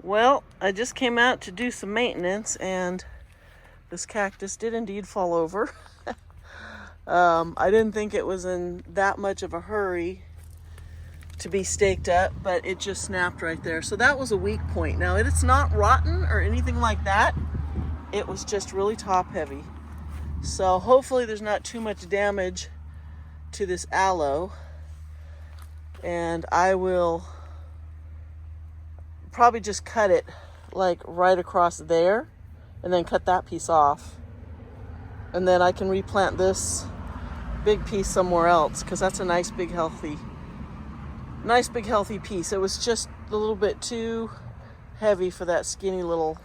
Well, I just came out to do some maintenance and this cactus did indeed fall over. I didn't think it was in that much of a hurry to be staked up, but it just snapped right there. So that was a weak point. Now, it's not rotten or anything like that. It was just really top heavy. So hopefully there's not too much damage to this aloe. And I will probably just cut it like right across there and then cut that piece off. And then I can replant this big piece somewhere else because that's a nice big healthy piece. It was just a little bit too heavy for that skinny little,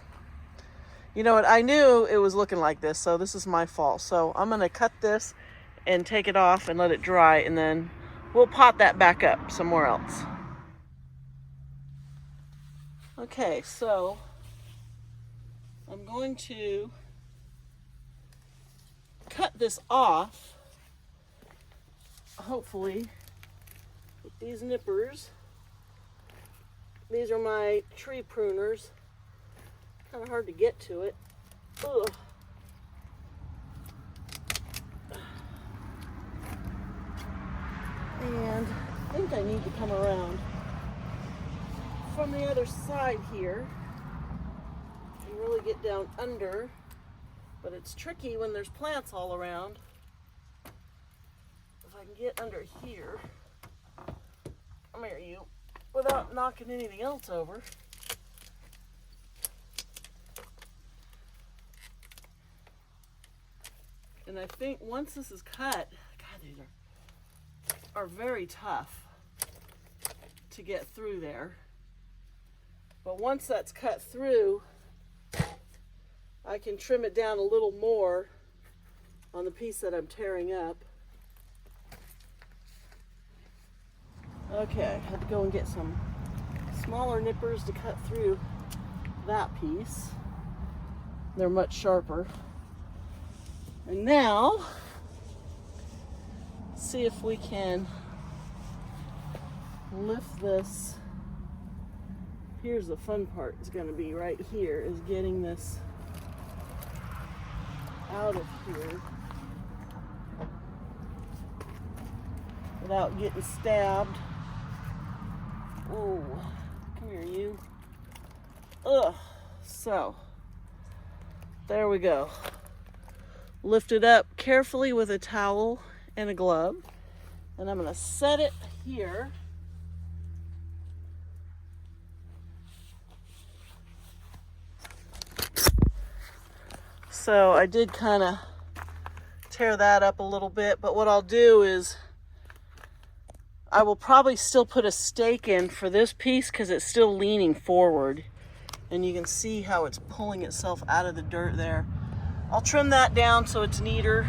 you know what, I knew it was looking like this, so this is my fault. So I'm gonna cut this and take it off and let it dry, and then we'll pot that back up somewhere else. Okay, so I'm going to cut this off, hopefully, with these nippers. These are my tree pruners. Kind of hard to get to it. Ugh. And I think I need to come around from the other side here and really get down under, but it's tricky when there's plants all around. If I can get under here, come here you, without knocking anything else over. And I think once this is cut, God, these are very tough to get through there. But once that's cut through, I can trim it down a little more on the piece that I'm tearing up. Okay, I had to go and get some smaller nippers to cut through that piece. They're much sharper. And now, see if we can lift this. Here's the fun part, is going to be right here, is getting this out of here without getting stabbed. Oh, come here you. Ugh. So, there we go. Lift it up carefully with a towel and a glove. And I'm going to set it here. So I did kind of tear that up a little bit, but what I'll do is I will probably still put a stake in for this piece because it's still leaning forward. And you can see how it's pulling itself out of the dirt there. I'll trim that down so it's neater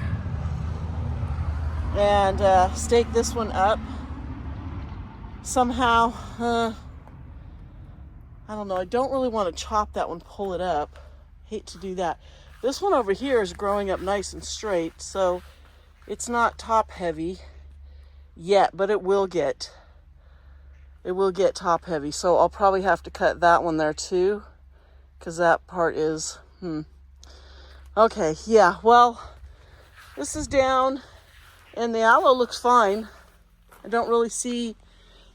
and stake this one up somehow. I don't know. I don't really want to chop that one, pull it up. Hate to do that. This one over here is growing up nice and straight, so it's not top heavy yet, but it will get top heavy. So I'll probably have to cut that one there too, because that part is, Okay, yeah, well, this is down, and the aloe looks fine. I don't really see,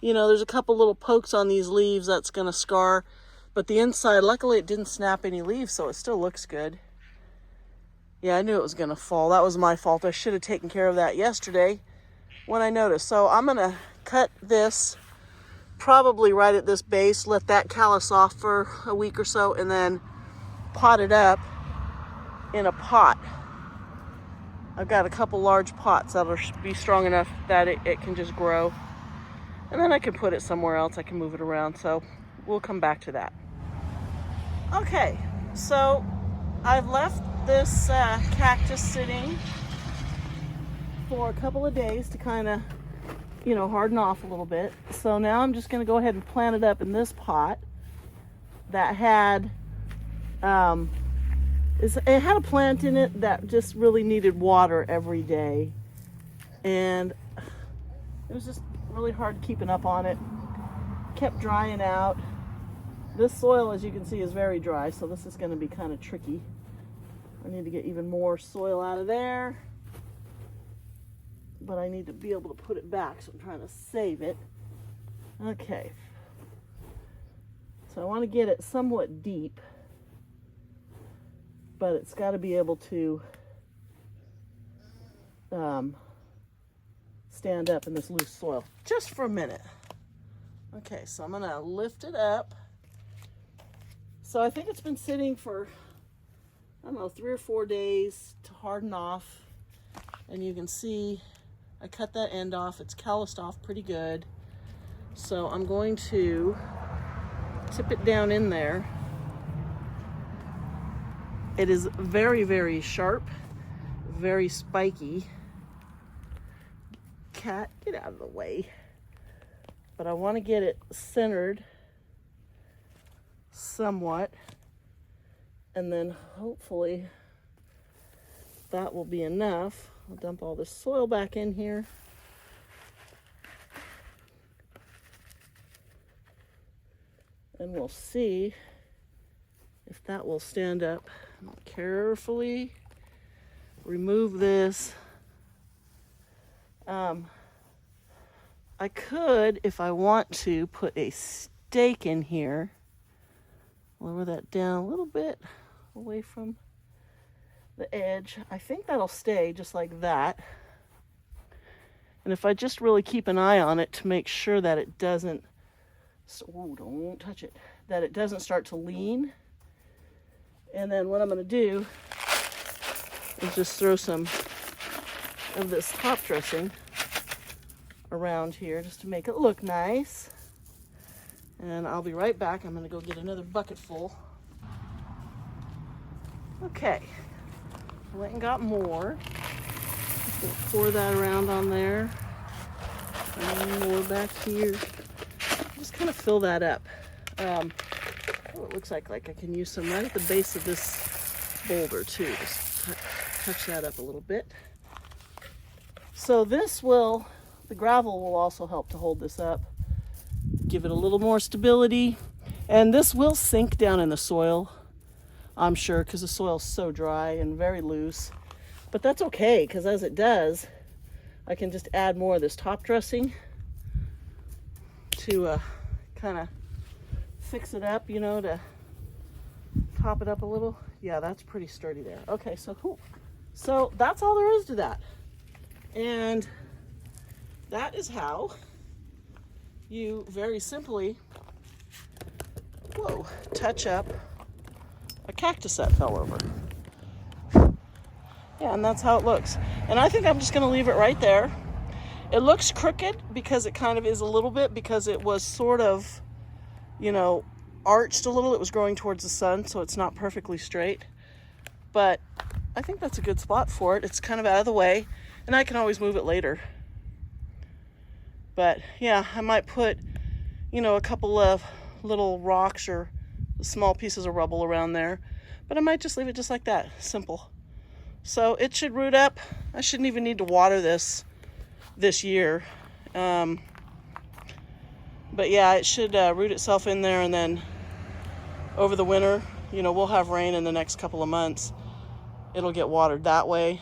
there's a couple little pokes on these leaves that's going to scar, but the inside, luckily it didn't snap any leaves, so it still looks good. Yeah, I knew it was going to fall. That was my fault. I should have taken care of that yesterday when I noticed. So I'm going to cut this probably right at this base, let that callus off for a week or so, and then pot it up in a pot. I've got a couple large pots that'll be strong enough that it can just grow. And then I can put it somewhere else. I can move it around. So we'll come back to that. Okay, so I've left this cactus sitting for a couple of days to kind of, harden off a little bit. So now I'm just going to go ahead and plant it up in this pot that had, it had a plant in it that just really needed water every day. And it was just really hard keeping up on it. Kept drying out. This soil, as you can see, is very dry, so this is going to be kind of tricky. I need to get even more soil out of there, but I need to be able to put it back, so I'm trying to save it. Okay. So I want to get it somewhat deep, but it's got to be able to stand up in this loose soil just for a minute. Okay, so I'm gonna lift it up. So I think it's been sitting for, I don't know, 3 or 4 days to harden off. And you can see I cut that end off. It's calloused off pretty good. So I'm going to tip it down in there. It is very, very sharp, very spiky. Cat, get out of the way. But I want to get it centered somewhat, and then hopefully that will be enough. I'll dump all this soil back in here. And we'll see if that will stand up. I'll carefully remove this. I could, if I want to, put a stake in here. Lower that down a little bit away from the edge. I think that'll stay just like that. And if I just really keep an eye on it to make sure that it doesn't, oh, don't touch it, that it doesn't start to lean. And then what I'm going to do is just throw some of this top dressing around here just to make it look nice. And I'll be right back. I'm going to go get another bucket full. Okay, went and got more. Just gonna pour that around on there. And more back here. Just kind of fill that up. Oh, it looks like I can use some right at the base of this boulder too. Just touch that up a little bit. So this will, the gravel will also help to hold this up, give it a little more stability. And this will sink down in the soil, I'm sure, because the soil's so dry and very loose. But that's okay, because as it does, I can just add more of this top dressing to kind of fix it up, you know, to top it up a little. Yeah, that's pretty sturdy there. Okay, so cool. So that's all there is to that. And that is how you very simply, whoa, touch up a cactus that fell over. Yeah, and that's how it looks. And I think I'm just gonna leave it right there. It looks crooked because it kind of is a little bit, because it was sort of, you know, arched a little. It was growing towards the sun, so it's not perfectly straight. But I think that's a good spot for it. It's kind of out of the way, and I can always move it later. But yeah, I might put, you know, a couple of little rocks or small pieces of rubble around there. But I might just leave it just like that, simple. So it should root up. I shouldn't even need to water this year. But yeah, it should root itself in there, and then over the winter, you know, we'll have rain in the next couple of months. It'll get watered that way.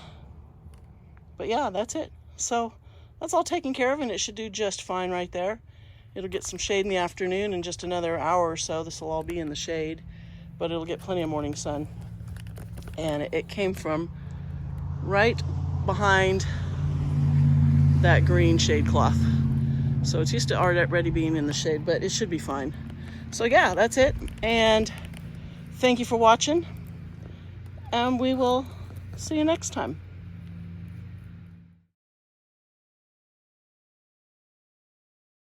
But yeah, that's it. So that's all taken care of, and it should do just fine right there. It'll get some shade in the afternoon. In just another hour or so, this will all be in the shade, but it'll get plenty of morning sun. And it came from right behind that green shade cloth. So it's used to already being in the shade, but it should be fine. So yeah, that's it. And thank you for watching. And we will see you next time.